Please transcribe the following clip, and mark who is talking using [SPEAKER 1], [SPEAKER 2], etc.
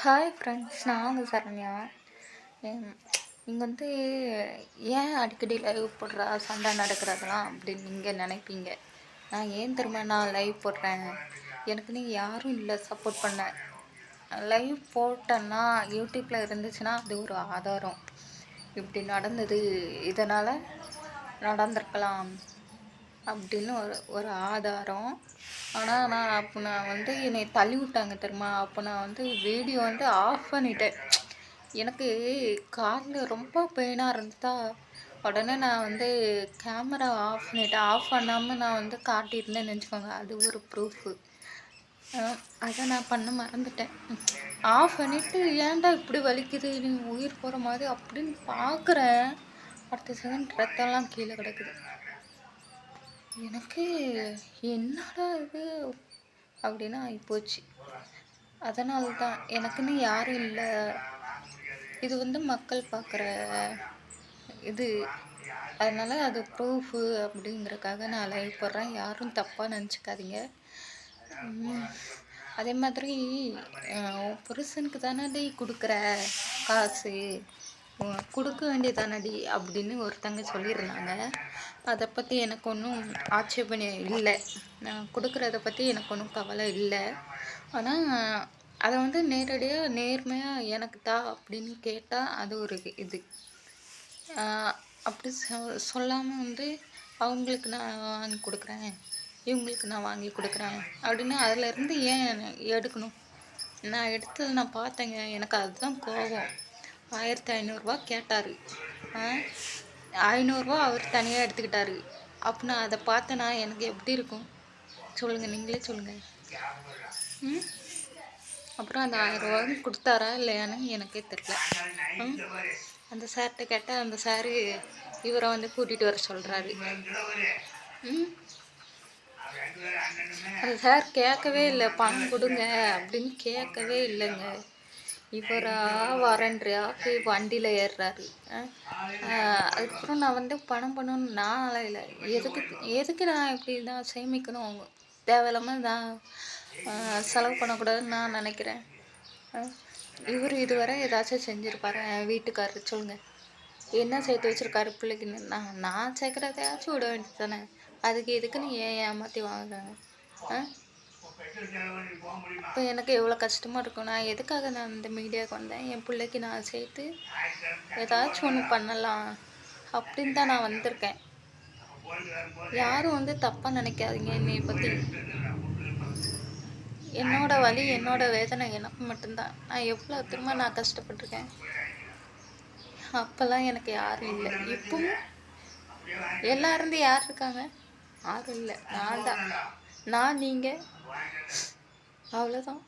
[SPEAKER 1] Hi friends, நான் உங்கள் சரண்யா. நீங்கள் ஏன் அடிக்கடி லைவ் போடுறா சண்டை நடக்கிறதெல்லாம் அப்படின்னு நீங்கள் நினைப்பீங்க. நான் ஏன் திரும்ப லைவ் போடுறேன், எனக்கு நீங்கள் யாரும் இல்லை சப்போர்ட் பண்ண. லைவ் போட்டேன்னா யூடியூப்பில் இருந்துச்சுன்னா அது ஒரு ஆதாரம். இப்படி நடந்தது, இதனால் நடந்திருக்கலாம் அப்படின்னு ஒரு ஆதாரம். ஆனால் நான் என்னை தள்ளி விட்டாங்க தெரியுமா. அப்போ நான் வீடியோ ஆஃப் பண்ணிட்டேன். எனக்கு காலில் ரொம்ப பெயினாக இருந்ததா, உடனே நான் கேமரா ஆஃப் பண்ணிட்டேன். ஆஃப் பண்ணாமல் நான் காட்டியிருந்தேன்னு நினச்சிக்கோங்க, அது ஒரு ப்ரூஃபு. அதை நான் பண்ண மறந்துட்டேன். ஆஃப் பண்ணிவிட்டு ஏன்டா இப்படி வலிக்குது, நீ உயிர் போகிற மாதிரி அப்படின்னு பார்க்குறேன். அடுத்த செகண்ட் ரத்தம்லாம் கீழே கிடக்குது. எனக்கு என்னடா இது அப்படின்னு ஆகிப்போச்சு. அதனால தான் எனக்குன்னு யாரும் இல்லை. இது மக்கள் பார்க்குற இது, அதனால் அது ப்ரூஃபு அப்படிங்கிறக்காக நான் லைவ் போடுறேன். யாரும் தப்பாக நினச்சிக்காதீங்க. அதே மாதிரி புருஷனுக்கு தானடி கொடுக்குற காசு, கொடுக்க வேண்டியதானடி அப்படின்னு ஒருத்தங்க சொல்லியிருந்தாங்க. அதை பற்றி எனக்கு ஒன்றும் ஆட்சேபனை இல்லை. நான் கொடுக்குறத பற்றி எனக்கு ஒன்றும் கவலை இல்லை. ஆனால் அதை நேரடியாக நேர்மையாக எனக்கு அப்படின்னு கேட்டால் அது ஒரு இது. அப்படி சொல்லாமல் அவங்களுக்கு நான் வாங்கி கொடுக்குறேன், இவங்களுக்கு நான் வாங்கி கொடுக்குறேன் அப்படின்னு அதிலேருந்து ஏன் எடுக்கணும். நான் எடுத்தது நான் பார்த்தேங்க, எனக்கு அதுதான் கோபம். 1500 கேட்டார், 500 அவர் தனியாக எடுத்துக்கிட்டாரு. அப்போ நான் அதை பார்த்தேன்னா எனக்கு எப்படி இருக்கும் சொல்லுங்கள், நீங்களே சொல்லுங்கள். அப்புறம் அந்த 1000 கொடுத்தாரா இல்லையான்னு எனக்கே தெரியல. அந்த சார்கிட்ட கேட்டால் அந்த சாரு இவரை கூட்டிகிட்டு வர சொல்கிறாரு. அந்த சார் கேட்கவே இல்லை, பணம் கொடுங்க அப்படின்னு கேட்கவே இல்லைங்க. இவரா வரன்றியா போய் வண்டியில் ஏறுறாரு. அதுக்கப்புறம் நான் பணம் பண்ணணும்னு நான் அலையில. எதுக்கு நான் இப்படி தான் சேமிக்கணும், தேவையில்லாமல் நான் செலவு பண்ணக்கூடாதுன்னு நான் நினைக்கிறேன். இவர் இதுவரை ஏதாச்சும் செஞ்சுருப்பாரு வீட்டுக்காரர் சொல்லுங்கள். என்ன சேர்த்து வச்சுருக்காரு பிள்ளைக்குன்னு. நான் சேர்க்குறதையாச்சும் விட வேண்டியது தானே. அதுக்கு எதுக்குன்னு ஏன் ஏமாற்றி வாங்குறாங்க. இப்போ எனக்கு எவ்வளோ கஷ்டமாக இருக்கும். நான் எதுக்காக இந்த மீடியாவுக்கு வந்தேன், என் பிள்ளைக்கு நான் சேர்த்து ஏதாச்சும் ஒன்று பண்ணலாம் அப்படின்னு தான் நான் வந்திருக்கேன். யாரும் தப்பாக நினைக்காதீங்க என்னை பற்றி. என்னோட வலி, என்னோட வேதனை எனக்கு மட்டும்தான். நான் எவ்வளோ நான் கஷ்டப்பட்டிருக்கேன். அப்போல்லாம் எனக்கு யாரும் இல்லை. இப்பவும் எல்லாரும் யார் இருக்காங்க, யாரும் இல்லை. நான் தான், நான், நீங்கள், அவ்வளோதான்.